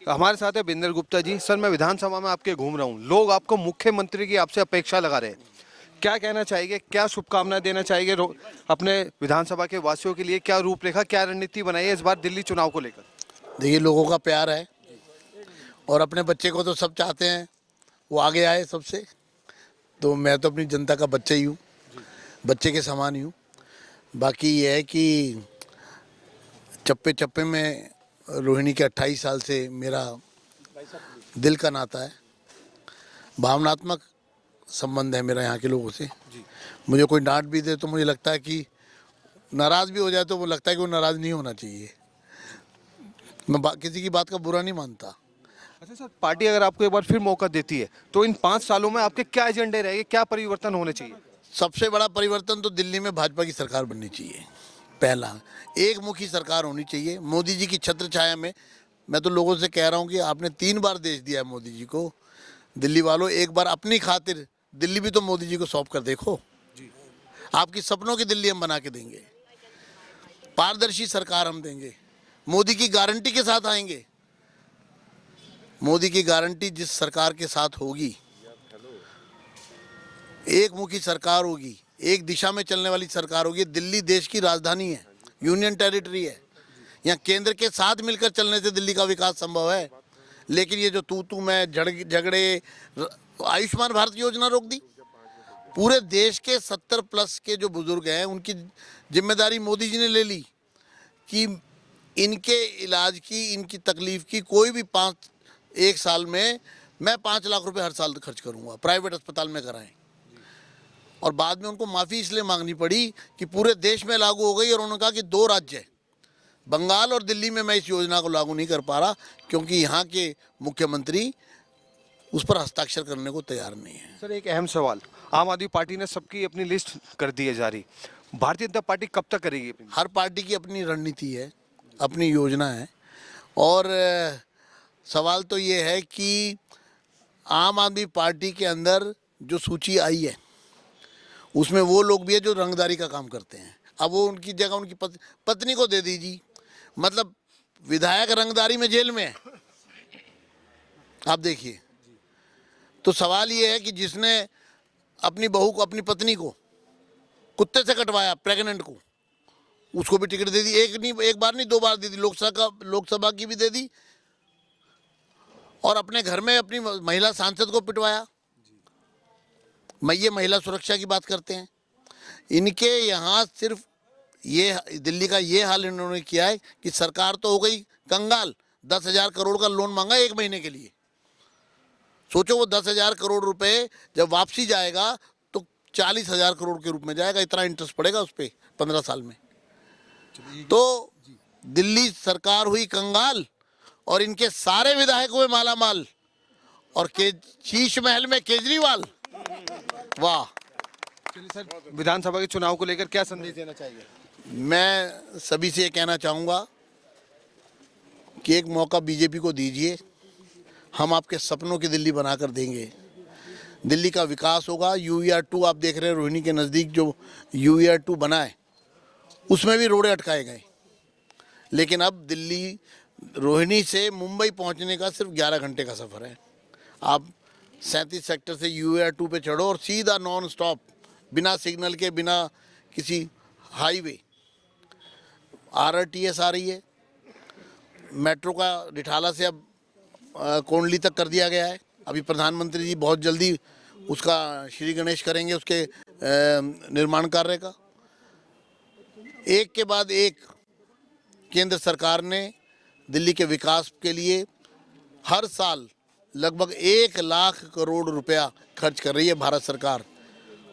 हमारे साथ है बिंदर गुप्ता जी। सर, मैं विधानसभा में आपके घूम रहा हूँ, लोग आपको मुख्यमंत्री की आपसे अपेक्षा लगा रहे हैं। क्या कहना चाहेंगे, क्या शुभकामनाएं देना चाहेंगे अपने विधानसभा के वासियों के लिए? क्या रूपरेखा, क्या रणनीति बनाई है इस बार दिल्ली चुनाव को लेकर? देखिए, लोगों का प्यार है और अपने बच्चे को तो सब चाहते हैं वो आगे आए सबसे। तो मैं तो अपनी जनता का बच्चा ही हूँ, बच्चे के समान ही हूँ। बाकी ये है कि चप्पे चप्पे में रोहिणी के 28 साल से मेरा दिल का नाता है, भावनात्मक संबंध है मेरा यहाँ के लोगों से। मुझे कोई डांट भी दे तो मुझे लगता है कि नाराज़ भी हो जाए तो वो लगता है कि वो नाराज़ नहीं होना चाहिए। मैं किसी की बात का बुरा नहीं मानता। अच्छा सर, पार्टी अगर आपको एक बार फिर मौका देती है तो इन 5 सालों में आपके क्या एजेंडे रहेंगे, क्या परिवर्तन होने चाहिए? सबसे बड़ा परिवर्तन तो दिल्ली में भाजपा की सरकार बननी चाहिए। पहला, एक मुखी सरकार होनी चाहिए मोदी जी की छत्र छाया में। मैं तो लोगों से कह रहा हूँ कि आपने 3 बार देश दिया है मोदी जी को। दिल्ली वालों, एक बार अपनी खातिर दिल्ली भी तो मोदी जी को सौंप कर देखो। आपकी सपनों की दिल्ली हम बना के देंगे, पारदर्शी सरकार हम देंगे, मोदी की गारंटी के साथ आएंगे। मोदी की गारंटी जिस सरकार के साथ होगी, एक मुखी सरकार होगी, एक दिशा में चलने वाली सरकार होगी। दिल्ली देश की राजधानी है, यूनियन टेरिटरी है। यहाँ केंद्र के साथ मिलकर चलने से दिल्ली का विकास संभव है। लेकिन ये जो तू मैं झगड़े, आयुष्मान भारत योजना रोक दी। पूरे देश के 70+ के जो बुजुर्ग हैं उनकी जिम्मेदारी मोदी जी ने ले ली कि इनके इलाज की, इनकी तकलीफ की कोई भी एक साल में मैं 5 लाख रुपए हर साल खर्च करूंगा, प्राइवेट अस्पताल में कराएं। और बाद में उनको माफ़ी इसलिए मांगनी पड़ी कि पूरे देश में लागू हो गई और उन्होंने कहा कि 2 राज्य है, बंगाल और दिल्ली में मैं इस योजना को लागू नहीं कर पा रहा क्योंकि यहाँ के मुख्यमंत्री उस पर हस्ताक्षर करने को तैयार नहीं है। सर, एक अहम सवाल, आम आदमी पार्टी ने सबकी अपनी लिस्ट कर दी है जारी, भारतीय जनता पार्टी कब तक करेगी अपनी? हर पार्टी की अपनी रणनीति है, अपनी योजना है। और सवाल तो ये है कि आम आदमी पार्टी के अंदर जो सूची आई है उसमें वो लोग भी है जो रंगदारी का काम करते हैं। अब वो उनकी जगह उनकी पत्नी को दे दीजिए, मतलब विधायक रंगदारी में जेल में है। आप देखिए, तो सवाल ये है कि जिसने अपनी बहू को, अपनी पत्नी को कुत्ते से कटवाया, प्रेग्नेंट को, उसको भी टिकट दे दी। एक बार नहीं 2 बार दे दी, लोकसभा की भी दे दी। और अपने घर में अपनी महिला सांसद को पिटवाया। ये महिला सुरक्षा की बात करते हैं। इनके यहाँ सिर्फ ये दिल्ली का ये हाल इन्होंने किया है कि सरकार तो हो गई कंगाल। 10,000 करोड़ का लोन मांगा 1 महीने के लिए। सोचो, वो 10,000 करोड़ रुपए जब वापसी जाएगा तो 40,000 करोड़ के रूप में जाएगा। इतना इंटरेस्ट पड़ेगा उस पर 15 साल में। तो दिल्ली सरकार हुई कंगाल और इनके सारे विधायक हुए माला माल। और शीश महल में केजरीवाल। वाह। चलिए सर, विधानसभा के चुनाव को लेकर क्या संदेश देना चाहिए? मैं सभी से ये कहना चाहूँगा कि एक मौका बीजेपी को दीजिए। हम आपके सपनों की दिल्ली बनाकर देंगे। दिल्ली का विकास होगा। UER2 आप देख रहे हैं, रोहिणी के नज़दीक जो UER2 बना है उसमें भी रोड़े अटकाए गए। लेकिन अब दिल्ली, रोहिणी से मुंबई पहुंचने का सिर्फ 11 घंटे का सफ़र है। आप 37 सेक्टर से UER2 पे चढ़ो और सीधा नॉन स्टॉप, बिना सिग्नल के, बिना किसी हाईवे। RRTS आ रही है, मेट्रो का रिठाला से अब कोंडली तक कर दिया गया है। अभी प्रधानमंत्री जी बहुत जल्दी उसका श्री गणेश करेंगे, उसके निर्माण कार्य का। एक के बाद एक केंद्र सरकार ने दिल्ली के विकास के लिए हर साल लगभग 1 लाख करोड़ रुपया खर्च कर रही है भारत सरकार।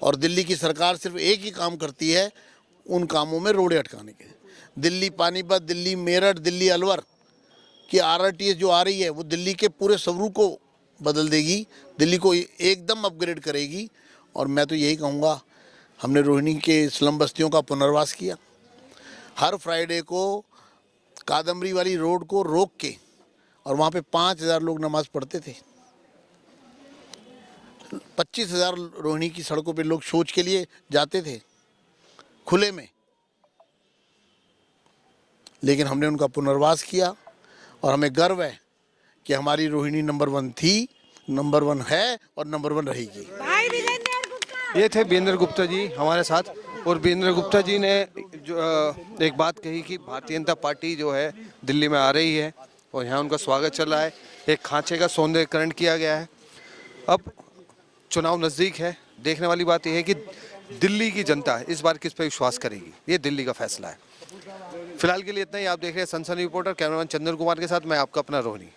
और दिल्ली की सरकार सिर्फ एक ही काम करती है, उन कामों में रोड़े अटकाने के। दिल्ली पानीपत, दिल्ली मेरठ, दिल्ली अलवर की RRTS जो आ रही है वो दिल्ली के पूरे स्वरूप को बदल देगी, दिल्ली को एकदम अपग्रेड करेगी। और मैं तो यही कहूँगा, हमने रोहिणी के स्लम बस्तियों का पुनर्वास किया। हर फ्राइडे को कादम्बरी वाली रोड को रोक के, और वहाँ पे 5,000 लोग नमाज पढ़ते थे। 25,000 रोहिणी की सड़कों पे लोग शौच के लिए जाते थे खुले में। लेकिन हमने उनका पुनर्वास किया और हमें गर्व है कि हमारी रोहिणी नंबर 1 थी, नंबर 1 है और नंबर 1 रहेगी। ये थे वीरेंद्र गुप्ता जी हमारे साथ। और वीरेंद्र गुप्ता जी ने जो एक बात कही कि भारतीय जनता पार्टी जो है दिल्ली में आ रही है और यहाँ उनका स्वागत चल रहा है। एक खांचे का सौंदर्यीकरण किया गया है। अब चुनाव नज़दीक है, देखने वाली बात यह है कि दिल्ली की जनता इस बार किस पर विश्वास करेगी, ये दिल्ली का फैसला है। फिलहाल के लिए इतना ही। आप देख रहे हैं सनसनी रिपोर्टर, कैमरामैन चंदन कुमार के साथ मैं आपका अपना रोहिणी।